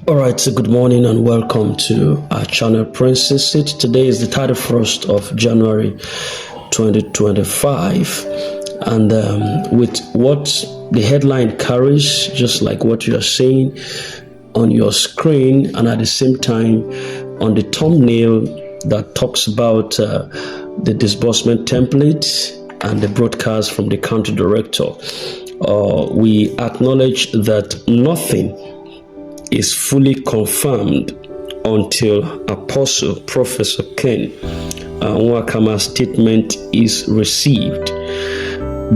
All right, so good morning and welcome to our channel Princess Seat. Today is the 31st of January 2025, and with what the headline carries, just like what you are seeing on your screen, and at the same time on the thumbnail that talks about the disbursement template and the broadcast from the country director, we acknowledge that nothing is fully confirmed until Apostle Professor Ken Nwakama's statement is received.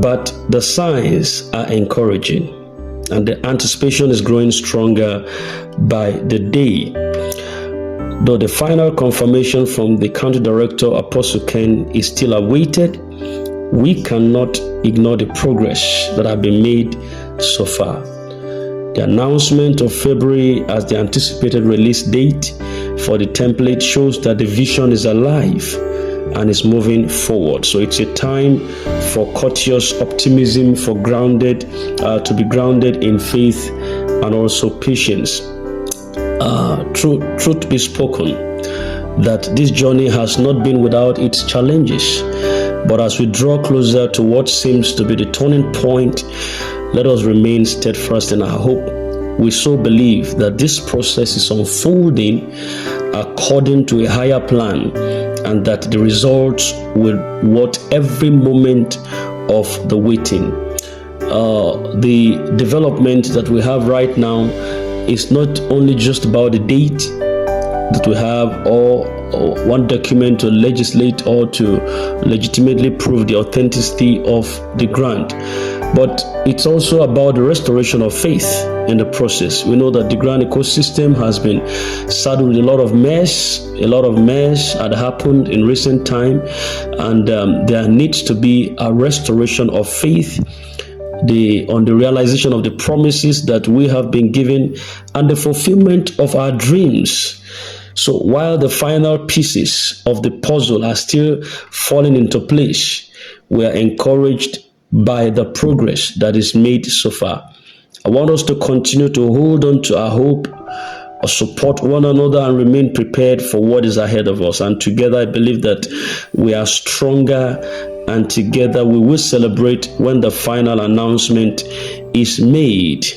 But the signs are encouraging, and the anticipation is growing stronger by the day. Though the final confirmation from the country director, Apostle Ken, is still awaited, we cannot ignore the progress that has been made so far. The announcement of February as the anticipated release date for the template shows that the vision is alive and is moving forward. So it's a time for courteous optimism, to be grounded in faith and also patience. Truth be spoken, that this journey has not been without its challenges. But as we draw closer to what seems to be the turning point, let us remain steadfast in our hope. We so believe that this process is unfolding according to a higher plan, and that the results will worth every moment of the waiting. The development that we have right now is not only just about the date that we have, or one document to legislate or to legitimately prove the authenticity of the grant, but it's also about the restoration of faith in the process. We know that the grant ecosystem has been saddled with a lot of mess had happened in recent time, and there needs to be a restoration of faith on the realization of the promises that we have been given and the fulfillment of our dreams. So while the final pieces of the puzzle are still falling into place, we are encouraged by the progress that is made so far. I want us to continue to hold on to our hope, support one another, and remain prepared for what is ahead of us. And together, I believe that we are stronger, and together we will celebrate when the final announcement is made.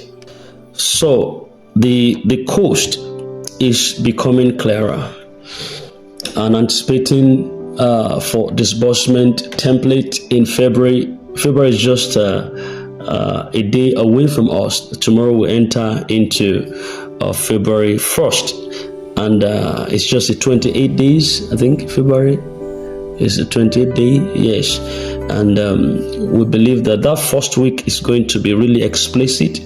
So the coast is becoming clearer, and anticipating for disbursement template in February. February is just a day away from us. Tomorrow we enter into February 1st, and it's just a 28 days. I think February is a 28 day, yes. And we believe that first week is going to be really explicit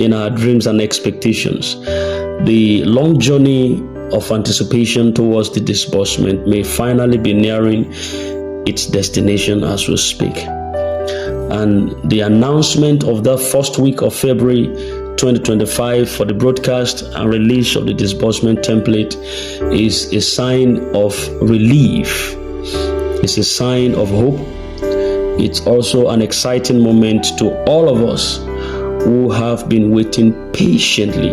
in our dreams and expectations. The long journey of anticipation towards the disbursement may finally be nearing its destination as we speak. And the announcement of that first week of February 2025 for the broadcast and release of the disbursement template is a sign of relief. It's a sign of hope. It's also an exciting moment to all of us who have been waiting patiently.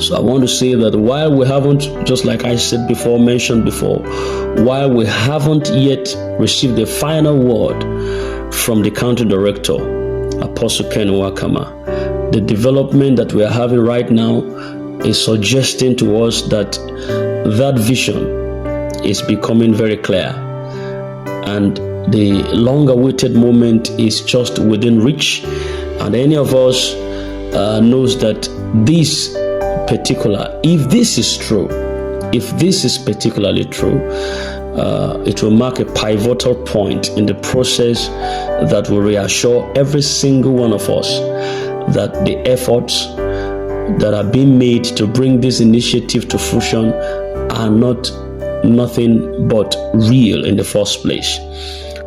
So I want to say that while we haven't, just like I said before, mentioned before, while we haven't yet received the final word from the country director, Apostle Ken Nwakama, the development that we are having right now is suggesting to us that that vision is becoming very clear, and the long-awaited moment is just within reach. And any of us knows that this particular, if this is true, if this is particularly true, it will mark a pivotal point in the process that will reassure every single one of us that the efforts that are being made to bring this initiative to fruition are nothing but real in the first place.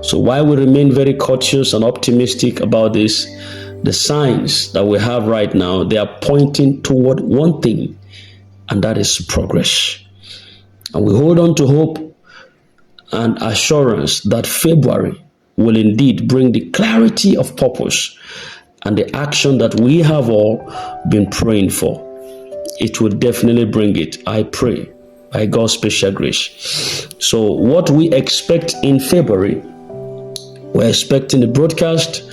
So while we remain very cautious and optimistic about this, the signs that we have right now, they are pointing toward one thing, and that is progress. And we hold on to hope and assurance that February will indeed bring the clarity of purpose and the action that we have all been praying for. it will definitely bring it. I pray, by God's special grace. So what we expect in February, we're expecting the broadcast,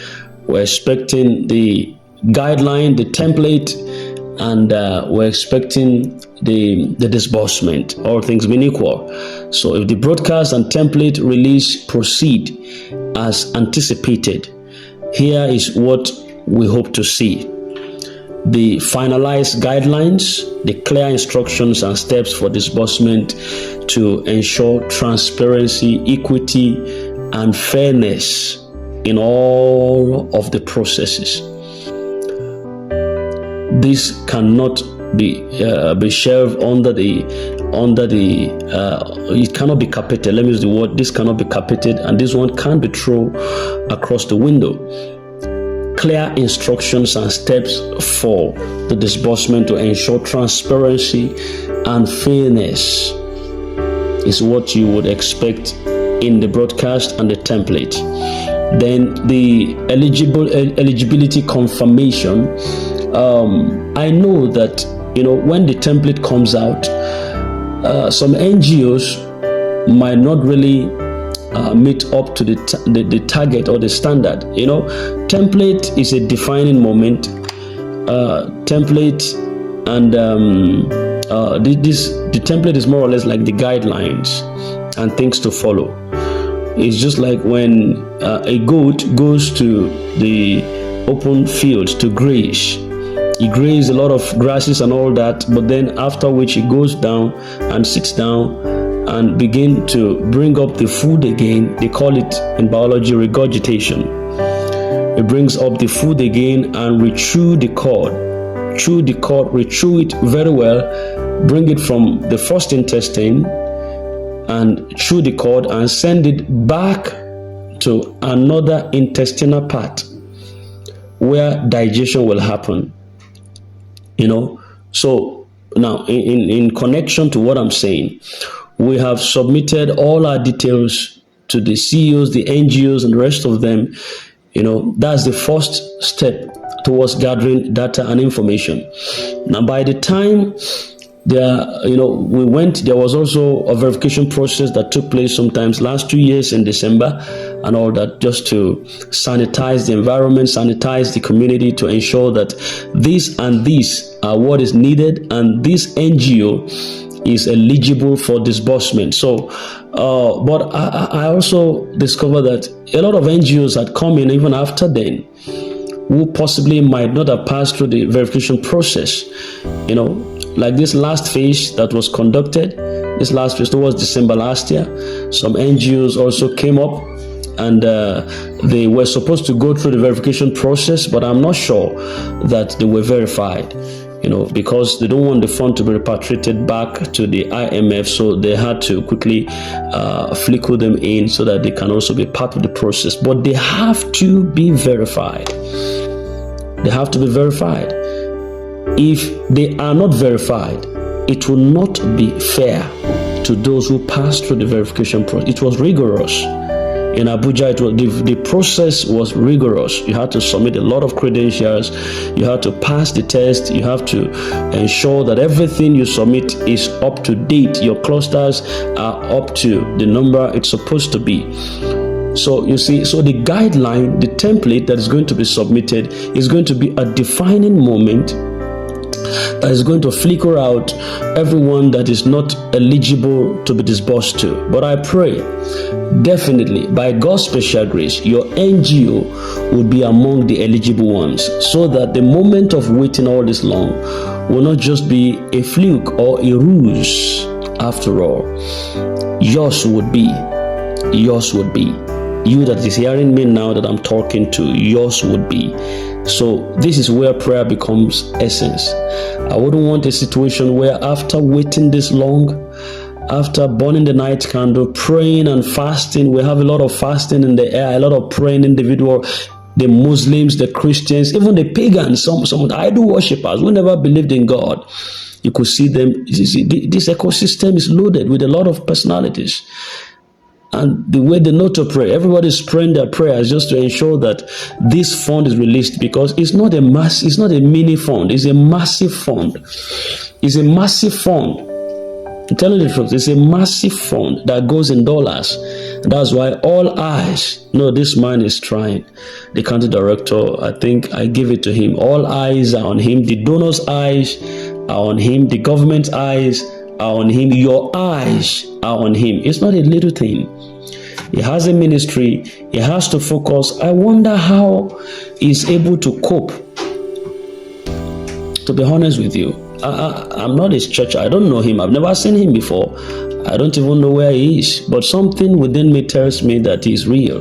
we're expecting the guideline, the template, and we're expecting the disbursement, all things being equal. So if the broadcast and template release proceed as anticipated, here is what we hope to see: the finalized guidelines, the clear instructions and steps for disbursement to ensure transparency, equity, and fairness in all of the processes. This cannot be shelved under the it cannot be carpeted. Let me use the word. This cannot be carpeted, and this one can't be thrown across the window. Clear instructions and steps for the disbursement to ensure transparency and fairness is what you would expect in the broadcast and the template. Then the eligibility confirmation. I know that when the template comes out, some NGOs might not really meet up to the target or the standard. Template is a defining moment. Template and the template is more or less like the guidelines and things to follow. It's just like when a goat goes to the open fields to graze. He grazes a lot of grasses and all that, but then after which he goes down and sits down and begin to bring up the food again. They call it in biology regurgitation. It brings up the food again and rechew the cord, rechew it very well, bring it from the first intestine and chew the cord and send it back to another intestinal part where digestion will happen. So now in connection to what I'm saying, we have submitted all our details to the CEOs, the NGOs, and the rest of them. That's the first step towards gathering data and information. Now, by the time there was also a verification process that took place sometimes last 2 years in December and all that, just to sanitize the environment, sanitize the community, to ensure that this and this are what is needed, and this NGO is eligible for disbursement. So, but I also discovered that a lot of NGOs had come in even after then, who possibly might not have passed through the verification process. Like this last phase that was conducted, towards December last year, some NGOs also came up and they were supposed to go through the verification process, but I'm not sure that they were verified, because they don't want the fund to be repatriated back to the IMF, so they had to quickly flicker them in so that they can also be part of the process. But they have to be verified. They have to be verified. If they are not verified, it will not be fair to those who passed through the verification process. It was rigorous. In Abuja, the process was rigorous. You had to submit a lot of credentials. You had to pass the test. You have to ensure that everything you submit is up to date. Your clusters are up to the number it's supposed to be. So you see, the guideline, the template that is going to be submitted is going to be a defining moment that is going to flicker out everyone that is not eligible to be disbursed to. But I pray, definitely, by God's special grace, your NGO will be among the eligible ones, so that the moment of waiting all this long will not just be a fluke or a ruse. After all, yours would be. You that is hearing me now that I'm talking to, yours would be. So this is where prayer becomes essence. I wouldn't want a situation where after waiting this long, after burning the night candle, praying and fasting, we have a lot of fasting in the air, a lot of praying individual, the Muslims, the Christians, even the pagans, some idol worshippers who never believed in God. You could see them. This ecosystem is loaded with a lot of personalities. And the way they know to pray, everybody's praying their prayers just to ensure that this fund is released, because it's not a mini fund, it's a massive fund. It's a massive fund. I'm telling you the truth, it's a massive fund that goes in dollars. That's why all eyes, no, this man is trying. The county director, I think I give it to him. All eyes are on him. The donors' eyes are on him. The government's eyes are on him. Your eyes are on him. It's not a little thing. He has a ministry. He has to focus. I wonder how he's able to cope. To be honest with you, I'm not his church. I don't know him. I've never seen him before. I don't even know where he is. But something within me tells me that he's real.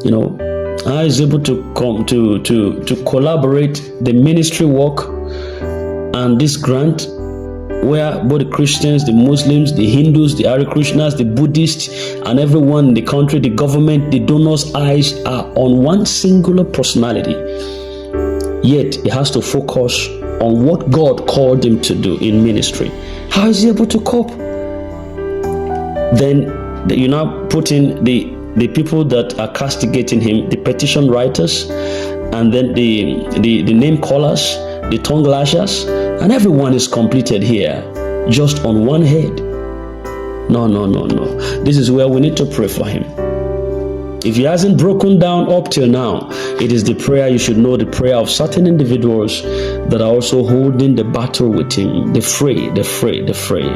You know, how he's able to come to collaborate the ministry work and this grant, where both the Christians, the Muslims, the Hindus, the Hare Krishnas, the Buddhists, and everyone in the country, the government, the donors' eyes are on one singular personality. Yet he has to focus on what God called him to do in ministry. How is he able to cope? Then you now put in the people that are castigating him, the petition writers, and then the name callers, the tongue lashers, and everyone is completed here just on one head. No. This is where we need to pray for him. If he hasn't broken down up till now, it is the prayer, you should know, the prayer of certain individuals that are also holding the battle with him, the fray.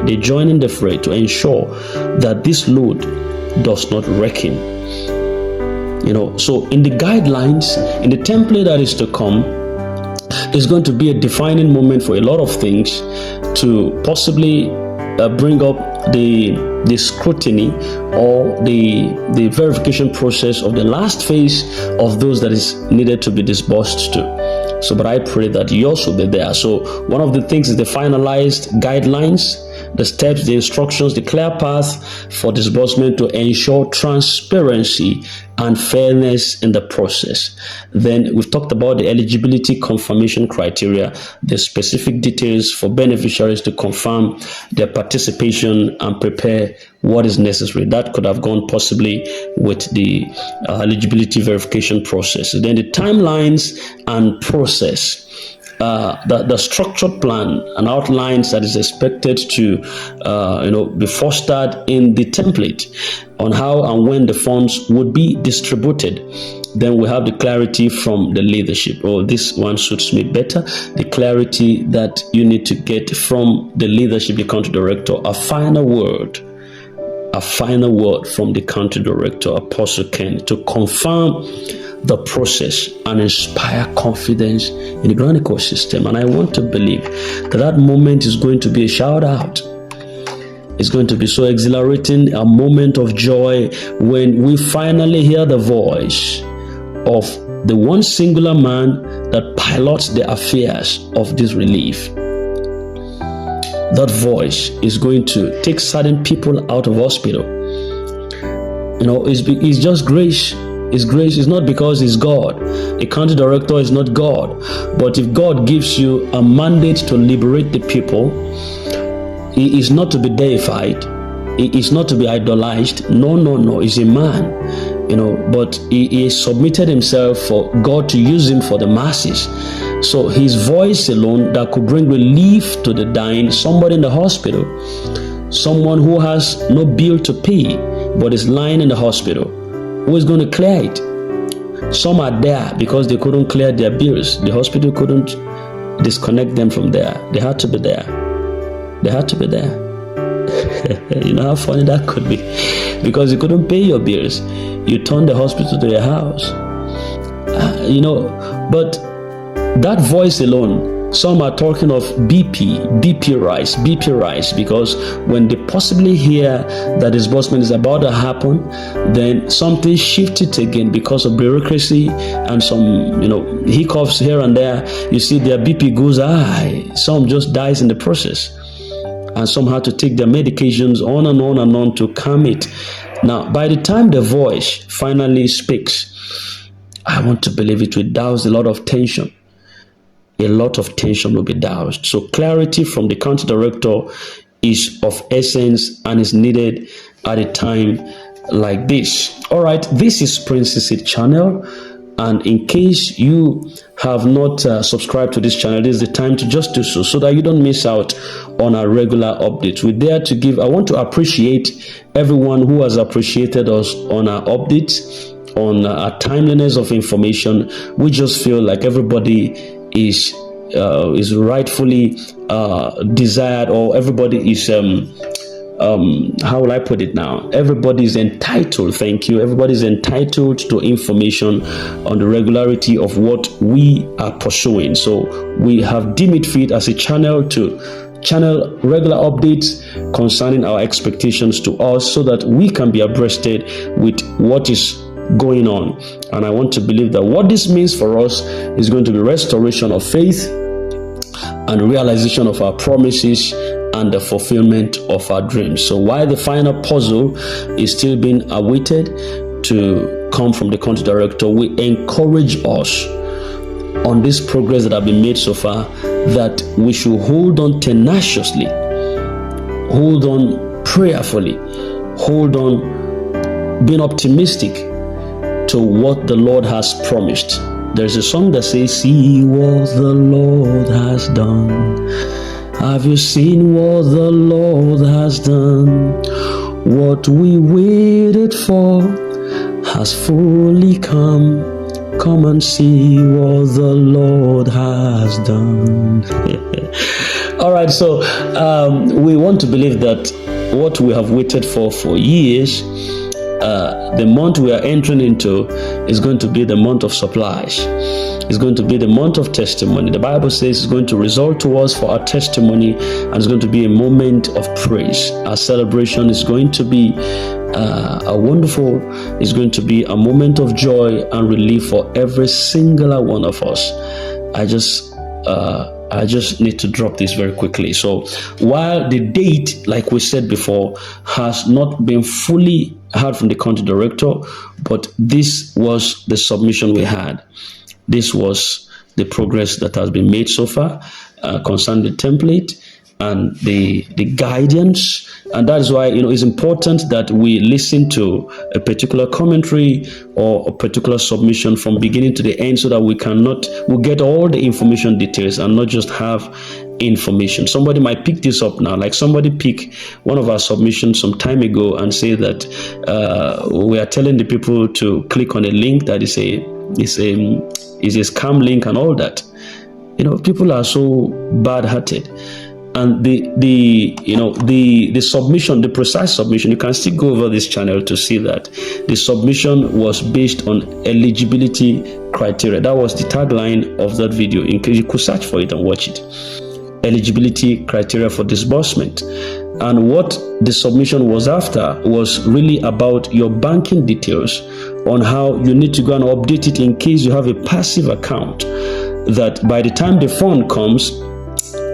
They join in the fray to ensure that this load does not wreck him. You know, so in the guidelines, in the template that is to come, is going to be a defining moment for a lot of things to possibly bring up the scrutiny or the verification process of the last phase of those that is needed to be disbursed to. So, but I pray that yours will be there. So one of the things is the finalized guidelines, the steps, the instructions, the clear path for disbursement to ensure transparency and fairness in the process. Then we've talked about the eligibility confirmation criteria, the specific details for beneficiaries to confirm their participation and prepare what is necessary. That could have gone possibly with the eligibility verification process. Then the timelines and process. The structured plan and outlines that is expected to be fostered in the template on how and when the funds would be distributed. Then we have the clarity from the leadership. Oh, this one suits me better. The clarity that you need to get from the leadership, the country director, a final word from the country director, Apostle Ken, to confirm the process and inspire confidence in the ground ecosystem. And I want to believe that moment is going to be a shout out. It's going to be so exhilarating, a moment of joy when we finally hear the voice of the one singular man that pilots the affairs of this relief. That voice is going to take certain people out of hospital. You know, it's just grace. His grace is not because he's God. A county director is not God. But if God gives you a mandate to liberate the people, he is not to be deified. He is not to be idolized. No. He's a man, but he submitted himself for God to use him for the masses. So his voice alone that could bring relief to the dying, somebody in the hospital, someone who has no bill to pay, but is lying in the hospital. Who is going to clear it? Some are there because they couldn't clear their bills. The hospital couldn't disconnect them from there. They had to be there. You know how funny that could be? Because you couldn't pay your bills. You turned the hospital to your house. But that voice alone, some are talking of BP rise, because when they possibly hear that disbursement is about to happen, then something shifted again because of bureaucracy and some, hiccups here and there. You see their BP goes high. Some just dies in the process. And some had to take their medications on and on to calm it. Now, by the time the voice finally speaks, I want to believe it will douse a lot of tension. A lot of tension will be doused. So clarity from the county director is of essence and is needed at a time like this. All right, this is Prince's Seed Channel. And in case you have not subscribed to this channel, this is the time to just do so that you don't miss out on our regular updates. We're there to give. I want to appreciate everyone who has appreciated us on our updates, on our timeliness of information. We just feel like everybody is rightfully desired, or everybody is how will I put it now? Everybody is entitled. Thank you. Everybody is entitled to information on the regularity of what we are pursuing. So we have deemed it fit as a channel to channel regular updates concerning our expectations to us, so that we can be abreasted with what is going on. And I want to believe that what this means for us is going to be restoration of faith and realization of our promises and the fulfillment of our dreams. So while the final puzzle is still being awaited to come from the country director, we encourage us on this progress that have been made so far, that we should hold on tenaciously, hold on prayerfully, hold on being optimistic to what the Lord has promised. There's a song that says, see what the Lord has done. Have you seen what the Lord has done? What we waited for has fully come. Come and see what the Lord has done. All right, so we want to believe that what we have waited for years, the month we are entering into is going to be the month of supplies. It's going to be the month of testimony. The Bible says it's going to result to us for our testimony, and it's going to be a moment of praise. Our celebration is going to be it's going to be a moment of joy and relief for every singular one of us. I just need to drop this very quickly. So while the date, like we said before, has not been fully heard from the country director, but this was the submission we had. This was the progress that has been made so far concerning the template and the guidance. And that is why, it's important that we listen to a particular commentary or a particular submission from beginning to the end, so that we'll get all the information details and not just have information. Somebody might pick this up now, like somebody pick one of our submissions some time ago and say that we are telling the people to click on a link that is a scam link and all that. People are so bad-hearted. And the submission, the precise submission, you can still go over this channel to see that the submission was based on eligibility criteria. That was the tagline of that video. In case you could search for it and watch it. Eligibility criteria for disbursement. And what the submission was after was really about your banking details, on how you need to go and update it in case you have a passive account, that by the time the fund comes,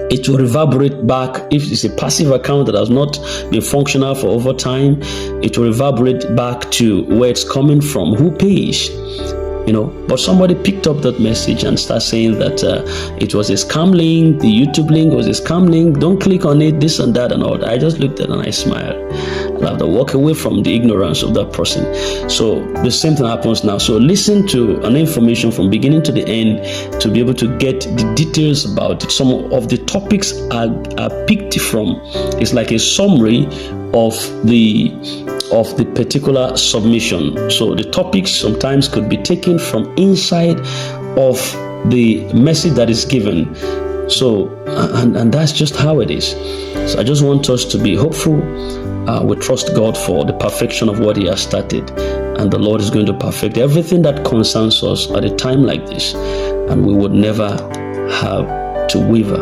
it will reverberate back. If it's a passive account that has not been functional for over time, it will reverberate back to where it's coming from, who pays. But somebody picked up that message and started saying that it was a scam link, the YouTube link was a scam link, don't click on it, this and that and all that. I just looked at it and I smiled. I have to walk away from the ignorance of that person. So the same thing happens now. So listen to an information from beginning to the end to be able to get the details about it. Some of the topics are picked from. It's like a summary of the particular submission. So the topics sometimes could be taken from inside of the message that is given. So and that's just how it is. So I just want us to be hopeful. We trust God for the perfection of what He has started, and the Lord is going to perfect everything that concerns us at a time like this, and we would never have to waver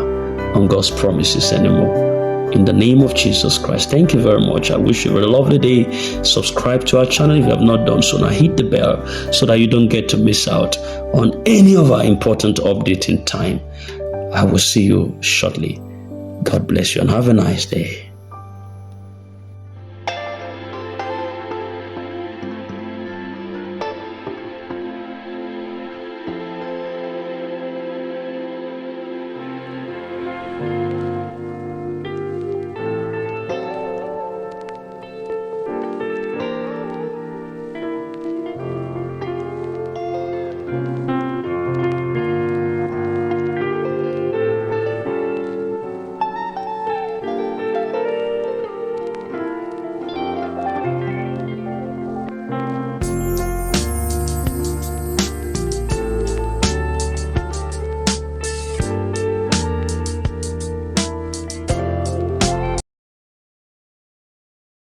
on God's promises anymore. In the name of Jesus Christ, thank you very much. I wish you a very lovely day. Subscribe to our channel if you have not done so. Now hit the bell so that you don't get to miss out on any of our important updates in time. I will see you shortly. God bless you and have a nice day.